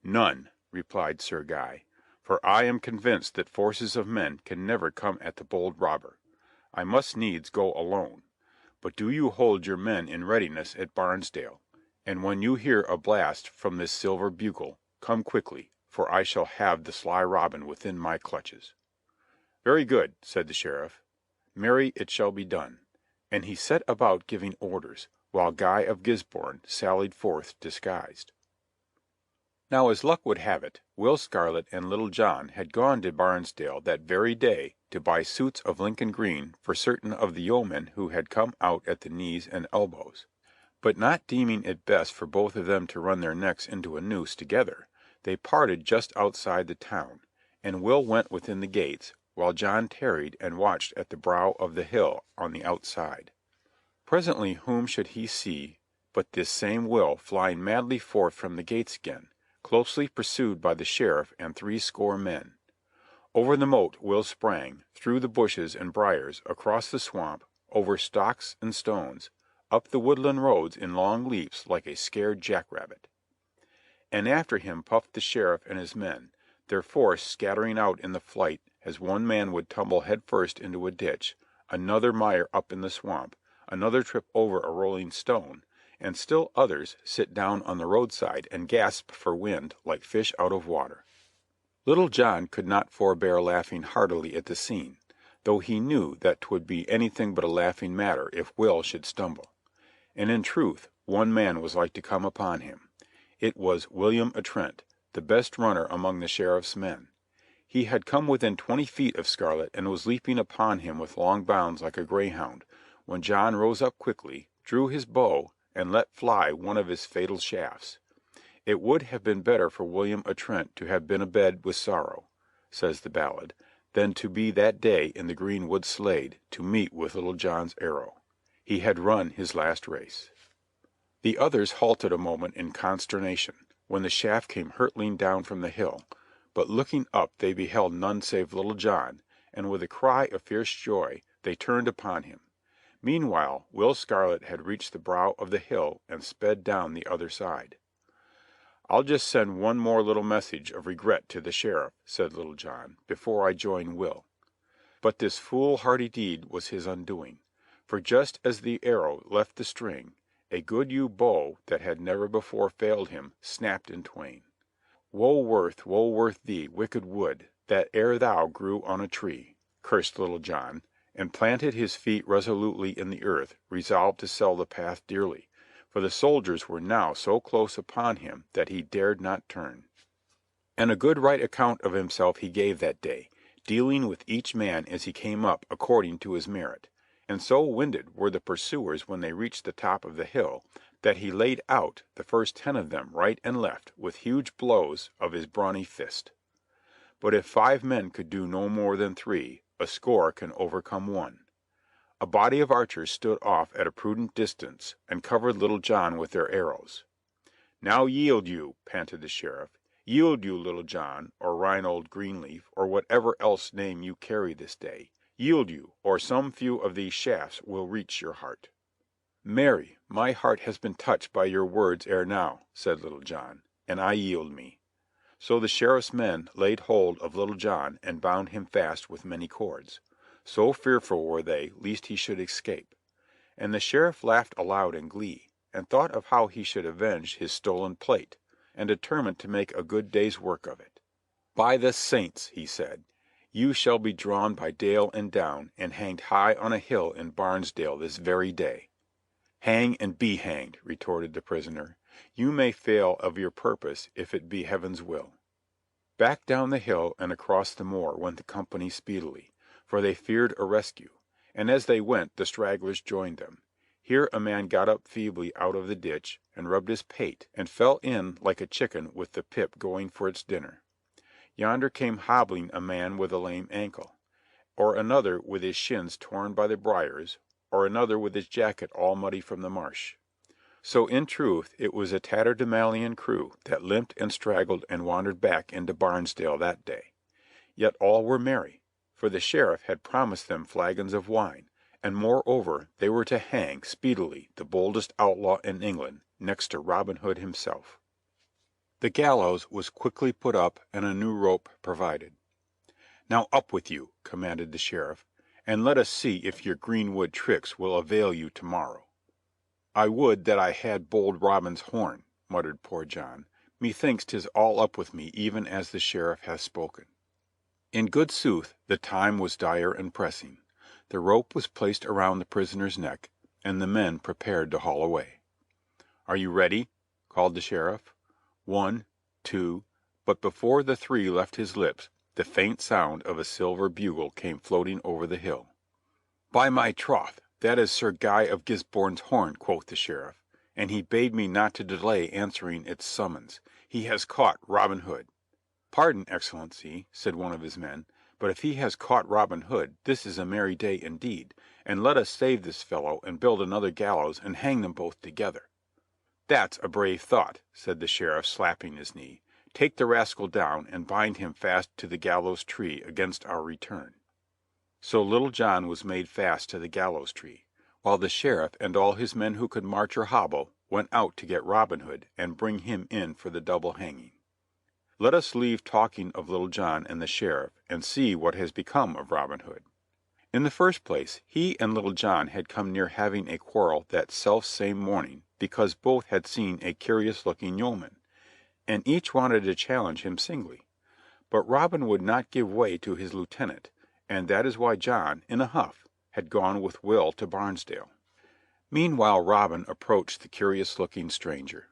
"None," replied Sir Guy, "for I am convinced that forces of men can never come at the bold robber. I must needs go alone. But do you hold your men in readiness at Barnesdale, and when you hear a blast from this silver bugle, come quickly, for I shall have the sly Robin within my clutches." "Very good," said the Sheriff. "Marry, it shall be done." And he set about giving orders, while Guy of Gisborne sallied forth disguised. Now as luck would have it, Will Scarlet and Little John had gone to Barnesdale that very day to buy suits of Lincoln green for certain of the yeomen who had come out at the knees and elbows. But not deeming it best for both of them to run their necks into a noose together, they parted just outside the town, and Will went within the gates, while John tarried and watched at the brow of the hill on the outside. Presently whom should he see but this same Will flying madly forth from the gates again, closely pursued by the sheriff and 60 men. Over the moat Will sprang, through the bushes and briars, across the swamp, over stocks and stones, up the woodland roads in long leaps like a scared jackrabbit. And after him puffed the sheriff and his men, their force scattering out in the flight as one man would tumble head first into a ditch, another mire up in the swamp, another trip over a rolling stone, and still others sit down on the roadside and gasp for wind like fish out of water. Little John could not forbear laughing heartily at the scene, though he knew that 'twould be anything but a laughing matter if Will should stumble. And in truth, one man was like to come upon him. It was William Atrent, the best runner among the sheriff's men. He had come within 20 feet of Scarlet and was leaping upon him with long bounds like a greyhound, when John rose up quickly, drew his bow, and let fly one of his fatal shafts. It would have been better for William Atrent to have been abed with sorrow, says the ballad, than to be that day in the greenwood Slade to meet with Little John's arrow. He had run his last race. The others halted a moment in consternation, when the shaft came hurtling down from the hill, but looking up they beheld none save Little John, and with a cry of fierce joy they turned upon him. Meanwhile Will Scarlet had reached the brow of the hill and sped down the other side. "I'll just send one more little message of regret to the sheriff," said Little John, "before I join Will." But this foolhardy deed was his undoing, for just as the arrow left the string, a good yew bow that had never before failed him snapped in twain. Woe worth thee, wicked wood, that ere thou grew on a tree," cursed Little John, and planted his feet resolutely in the earth, resolved to sell the path dearly, for the soldiers were now so close upon him that he dared not turn. And a good right account of himself he gave that day, dealing with each man as he came up according to his merit, and so winded were the pursuers when they reached the top of the hill that he laid out the first 10 of them right and left with huge blows of his brawny fist. But if 5 men could do no more than 3, a score can overcome 1. A body of archers stood off at a prudent distance and covered Little John with their arrows. "Now yield you," panted the sheriff. "Yield you, Little John, or Reynold Greenleaf, or whatever else name you carry this day. Yield you, or some few of these shafts will reach your heart." "Marry, my heart has been touched by your words ere now," said Little John, "and I yield me." So the sheriff's men laid hold of Little John and bound him fast with many cords. So fearful were they lest he should escape. And the sheriff laughed aloud in glee, and thought of how he should avenge his stolen plate, and determined to make a good day's work of it. "By the saints," he said, "you shall be drawn by dale and down, and hanged high on a hill in Barnesdale this very day." "Hang and be hanged," retorted the prisoner. "You may fail of your purpose if it be Heaven's will." Back down the hill and across the moor went the company speedily, for they feared a rescue, and as they went the stragglers joined them. Here a man got up feebly out of the ditch and rubbed his pate, and fell in like a chicken with the pip going for its dinner. Yonder came hobbling a man with a lame ankle, or another with his shins torn by the briars, or another with his jacket all muddy from the marsh. So in truth it was a tatterdemalion crew that limped and straggled and wandered back into Barnesdale that day. Yet all were merry, for the sheriff had promised them flagons of wine, and moreover they were to hang speedily the boldest outlaw in England, next to Robin Hood himself. The gallows was quickly put up and a new rope provided. "Now up with you," commanded the sheriff, "and let us see if your greenwood tricks will avail you tomorrow." "I would that I had bold Robin's horn," muttered poor John. "Methinks 'tis all up with me even as the sheriff hath spoken." In good sooth the time was dire and pressing. The rope was placed around the prisoner's neck, and the men prepared to haul away. "Are you ready?" called the sheriff. One, two, but before the three left his lips the faint sound of a silver bugle came floating over the hill. "By my troth, that is Sir Guy of Gisborne's horn," quoth the sheriff, "and he bade me not to delay answering its summons. He has caught Robin Hood." "Pardon, Excellency," said one of his men, "but if he has caught Robin Hood, this is a merry day indeed, and let us save this fellow and build another gallows and hang them both together." "That's a brave thought," said the sheriff, slapping his knee. "Take the rascal down and bind him fast to the gallows tree against our return." So Little John was made fast to the gallows tree, while the sheriff and all his men who could march or hobble went out to get Robin Hood and bring him in for the double hanging. Let us leave talking of Little John and the sheriff and see what has become of Robin Hood. In the first place, he and Little John had come near having a quarrel that self-same morning because both had seen a curious-looking yeoman, and each wanted to challenge him singly. But Robin would not give way to his lieutenant, and that is why John, in a huff, had gone with Will to Barnesdale. Meanwhile Robin approached the curious-looking stranger.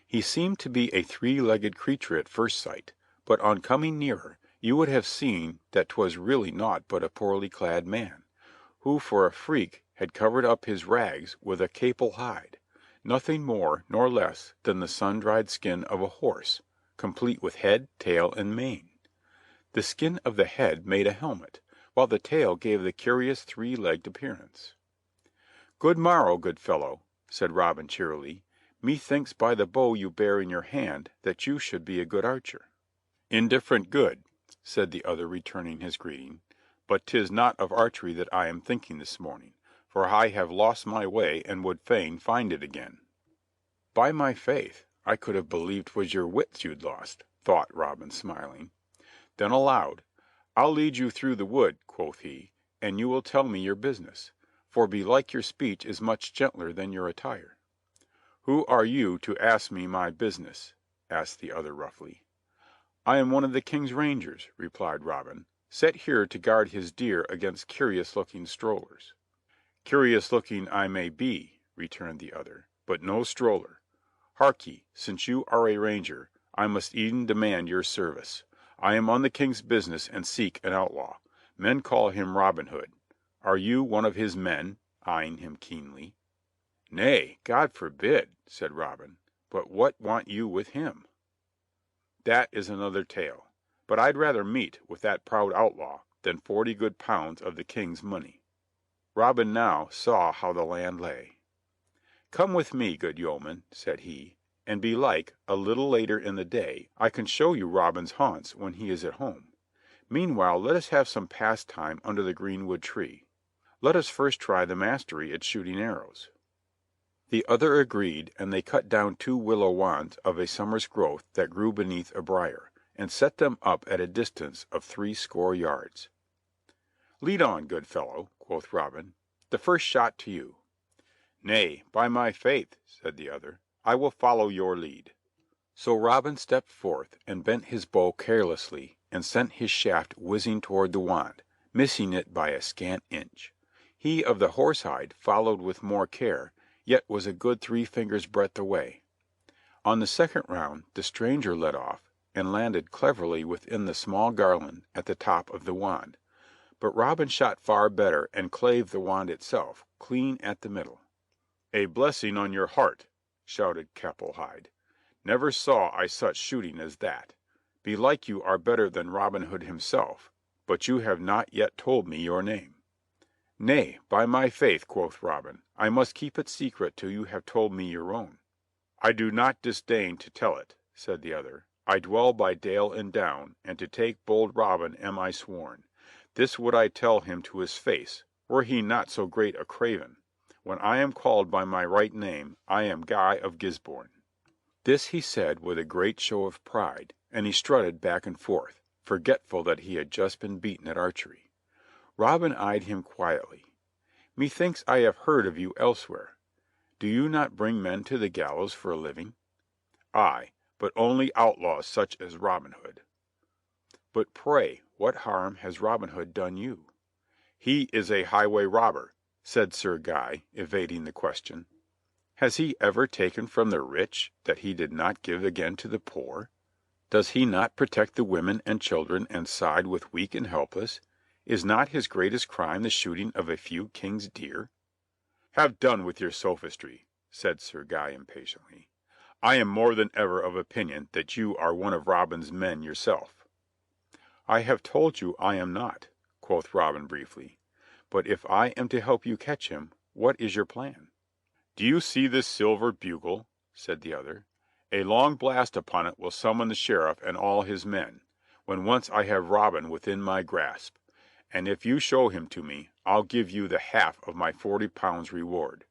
He seemed to be a three-legged creature at first sight, but on coming nearer you would have seen that 'twas really naught but a poorly clad man, who for a freak had covered up his rags with a capel hide, nothing more nor less than the sun-dried skin of a horse, complete with head, tail, and mane. The skin of the head made a helmet, while the tail gave the curious three-legged appearance. "Good morrow, good fellow," said Robin cheerily. "Methinks by the bow you bear in your hand that you should be a good archer." "Indifferent good," said the other, returning his greeting. "But 'tis not of archery that I am thinking this morning, for I have lost my way and would fain find it again." "By my faith, I could have believed 'twas your wits you'd lost," thought Robin, smiling. Then aloud, "I'll lead you through the wood," quoth he, "and you will tell me your business, for belike your speech is much gentler than your attire." "Who are you to ask me my business?" asked the other roughly. "I am one of the King's Rangers," replied Robin, "set here to guard his deer against curious-looking strollers." "Curious-looking I may be," returned the other, "but no stroller. Hark ye, since you are a ranger, I must e'en demand your service. I am on the King's business and seek an outlaw. Men call him Robin Hood. Are you one of his men?" eyeing him keenly. "Nay, God forbid," said Robin. "But what want you with him?" "That is another tale. But I'd rather meet with that proud outlaw than 40 good pounds of the King's money." Robin now saw how the land lay. "Come with me, good yeoman," said he, "and belike, a little later in the day, I can show you Robin's haunts when he is at home. Meanwhile let us have some pastime under the greenwood tree. Let us first try the mastery at shooting arrows." The other agreed, and they cut down 2 willow wands of a summer's growth that grew beneath a briar, and set them up at a distance of 60 yards. "Lead on, good fellow," quoth Robin. "The first shot to you." "Nay, by my faith," said the other, "I will follow your lead." So Robin stepped forth and bent his bow carelessly and sent his shaft whizzing toward the wand, missing it by a scant inch. He of the horsehide followed with more care, yet was a good 3 fingers' breadth away. On the second round the stranger led off and landed cleverly within the small garland at the top of the wand, but Robin shot far better and clave the wand itself clean at the middle. "A blessing on your heart," shouted Capelhide. "Never saw I such shooting as that. Belike you are better than Robin Hood himself, but you have not yet told me your name." "Nay, by my faith," quoth Robin, "I must keep it secret till you have told me your own." "I do not disdain to tell it," said the other. "I dwell by dale and down, and to take bold Robin am I sworn. This would I tell him to his face, were he not so great a craven. When I am called by my right name, I am Guy of Gisborne." This he said with a great show of pride, and he strutted back and forth, forgetful that he had just been beaten at archery. Robin eyed him quietly. "Methinks I have heard of you elsewhere. Do you not bring men to the gallows for a living?" "Aye, but only outlaws such as Robin Hood." "But pray what harm has Robin Hood done you?" "He is a highway robber. said Sir Guy, evading the question. "Has he ever taken from the rich that he did not give again to the poor? Does he not protect the women and children and side with weak and helpless? Is not his greatest crime the shooting of a few king's deer?" "Have done with your sophistry," said Sir Guy impatiently. "I am more than ever of opinion that you are one of Robin's men yourself." "I have told you I am not," quoth Robin briefly. "But if I am to help you catch him, what is your plan?" "Do you see this silver bugle?" said the other. "A long blast upon it will summon the sheriff and all his men, when once I have Robin within my grasp. And if you show him to me, I'll give you the half of my 40 pounds reward."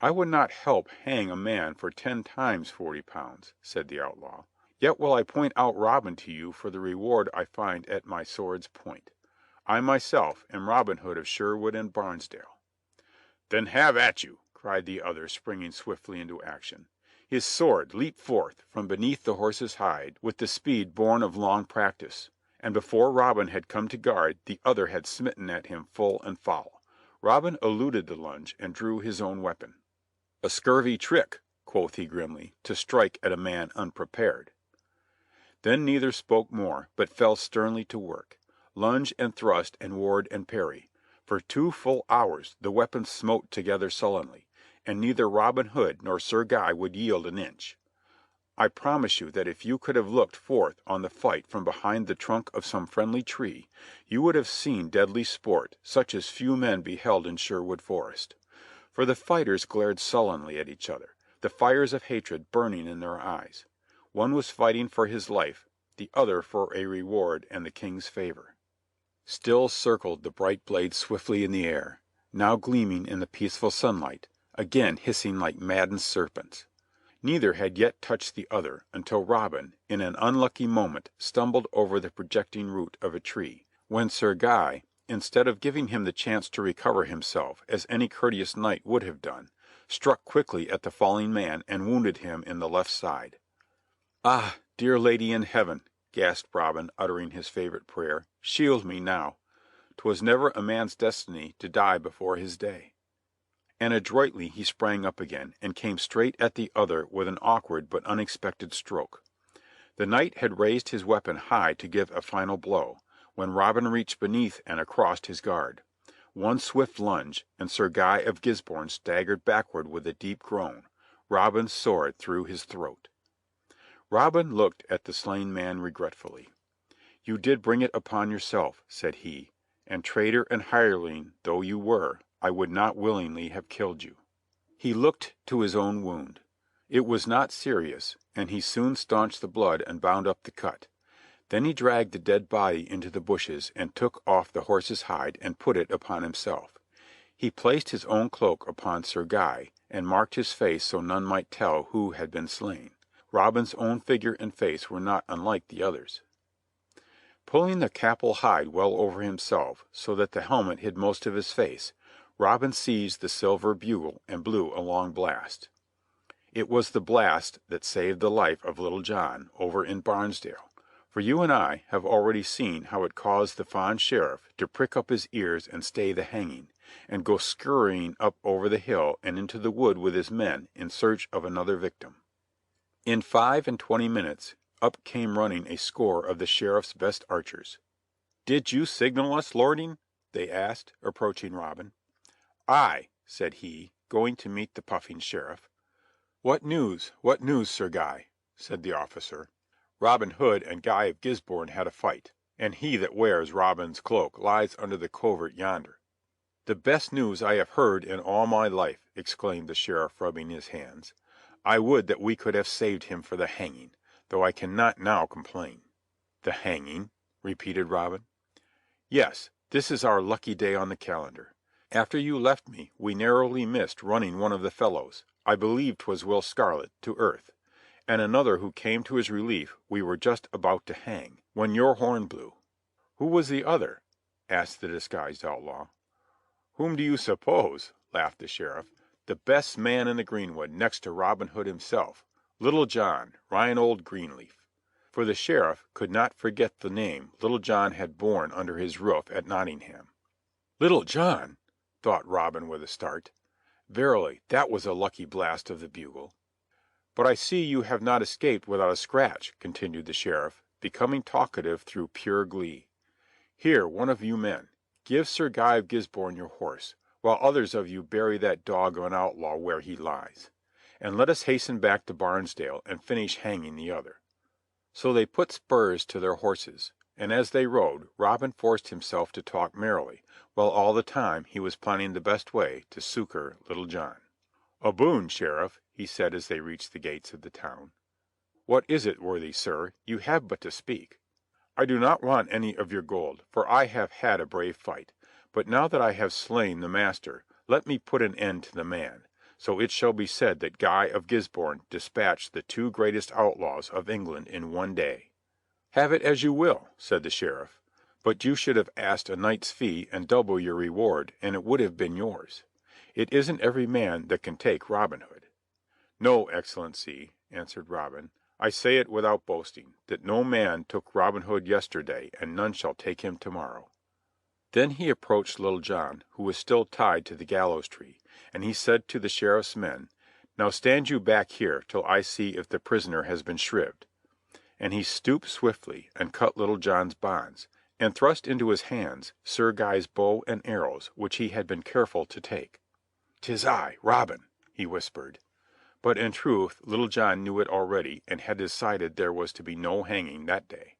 "I would not help hang a man for 10 times 40 pounds," said the outlaw. "Yet will I point out Robin to you for the reward I find at my sword's point. I myself am Robin Hood of Sherwood and Barnesdale." "Then have at you!" cried the other, springing swiftly into action. His sword leaped forth from beneath the horse's hide with the speed born of long practice, and before Robin had come to guard, the other had smitten at him full and foul. Robin eluded the lunge and drew his own weapon. "A scurvy trick," quoth he grimly, "to strike at a man unprepared." Then neither spoke more, but fell sternly to work. Lunge and thrust and ward and parry. For 2 full hours the weapons smote together sullenly, and neither Robin Hood nor Sir Guy would yield an inch. I promise you that if you could have looked forth on the fight from behind the trunk of some friendly tree, you would have seen deadly sport such as few men beheld in Sherwood Forest. For the fighters glared sullenly at each other, the fires of hatred burning in their eyes. One was fighting for his life, the other for a reward and the King's favor. Still circled the bright blades swiftly in the air, now gleaming in the peaceful sunlight, again hissing like maddened serpents. Neither had yet touched the other until Robin, in an unlucky moment, stumbled over the projecting root of a tree, when Sir Guy, instead of giving him the chance to recover himself as any courteous knight would have done, struck quickly at the falling man and wounded him in the left side. "Ah, dear Lady in heaven," gasped Robin, uttering his favorite prayer, "shield me now. 'Twas never a man's destiny to die before his day." And adroitly he sprang up again, and came straight at the other with an awkward but unexpected stroke. The knight had raised his weapon high to give a final blow, when Robin reached beneath and across his guard. One swift lunge, and Sir Guy of Gisborne staggered backward with a deep groan, Robin's sword through his throat. Robin looked at the slain man regretfully. "You did bring it upon yourself," said he, "and traitor and hireling though you were, I would not willingly have killed you." He looked to his own wound. It was not serious, and he soon staunched the blood and bound up the cut. Then he dragged the dead body into the bushes and took off the horse's hide and put it upon himself. He placed his own cloak upon Sir Guy and marked his face so none might tell who had been slain. Robin's own figure and face were not unlike the other's. Pulling the capul hide well over himself, so that the helmet hid most of his face, Robin seized the silver bugle and blew a long blast. It was the blast that saved the life of Little John over in Barnesdale, for you and I have already seen how it caused the fond sheriff to prick up his ears and stay the hanging, and go scurrying up over the hill and into the wood with his men in search of another victim. In 25 minutes up came running a score of the sheriff's best archers. "Did you signal us, lording?" they asked, approaching Robin. "Aye," said he, going to meet the puffing sheriff. What news, Sir Guy?" said the officer. "Robin Hood and Guy of Gisborne had a fight, and he that wears Robin's cloak lies under the covert yonder." "The best news I have heard in all my life," exclaimed the sheriff, rubbing his hands. "I would that we could have saved him for the hanging, though I cannot now complain." "The hanging?" repeated Robin. "Yes, this is our lucky day on the calendar. After you left me we narrowly missed running one of the fellows, I believe 'twas Will Scarlet, to earth, and another who came to his relief we were just about to hang, when your horn blew." "Who was the other?" asked the disguised outlaw. "Whom do you suppose?" laughed the sheriff. "The best man in the greenwood, next to Robin Hood himself, Little John, Reinhold Greenleaf." For the sheriff could not forget the name Little John had borne under his roof at Nottingham. "Little John!" thought Robin with a start. Verily, that was a lucky blast of the bugle. "But I see you have not escaped without a scratch," continued the Sheriff, becoming talkative through pure glee. "Here, one of you men, give Sir Guy of Gisborne your horse, while others of you bury that dog of an outlaw where he lies. And let us hasten back to Barnesdale and finish hanging the other." So they put spurs to their horses, and as they rode Robin forced himself to talk merrily, while all the time he was planning the best way to succor Little John. "A boon, Sheriff," he said as they reached the gates of the town. "What is it, worthy sir? You have but to speak." "I do not want any of your gold, for I have had a brave fight. But now that I have slain the master, let me put an end to the man. So it shall be said that Guy of Gisborne dispatched the two greatest outlaws of England in one day." "Have it as you will," said the Sheriff. "But you should have asked a knight's fee and double your reward, and it would have been yours. It isn't every man that can take Robin Hood." "No, Excellency," answered Robin. "I say it without boasting, that no man took Robin Hood yesterday, and none shall take him tomorrow." Then he approached Little John, who was still tied to the gallows tree, and he said to the Sheriff's men, "Now stand you back here till I see if the prisoner has been shrived." And he stooped swiftly and cut Little John's bonds, and thrust into his hands Sir Guy's bow and arrows, which he had been careful to take. "'Tis I, Robin," he whispered. But in truth Little John knew it already and had decided there was to be no hanging that day.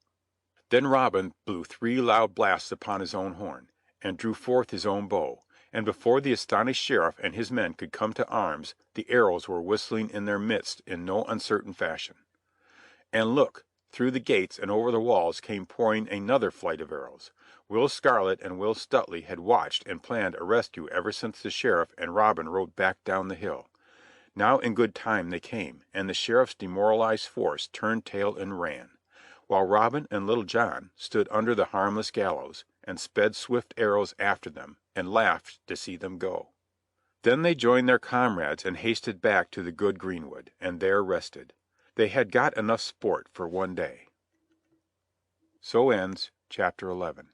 Then Robin blew 3 loud blasts upon his own horn, and drew forth his own bow, and before the astonished Sheriff and his men could come to arms the arrows were whistling in their midst in no uncertain fashion. And look, through the gates and over the walls came pouring another flight of arrows. Will Scarlet and Will Stuteley had watched and planned a rescue ever since the Sheriff and Robin rode back down the hill. Now in good time they came, and the Sheriff's demoralized force turned tail and ran, while Robin and Little John stood under the harmless gallows and sped swift arrows after them and laughed to see them go. Then they joined their comrades and hasted back to the good greenwood, and there rested. They had got enough sport for one day. So ends chapter 11.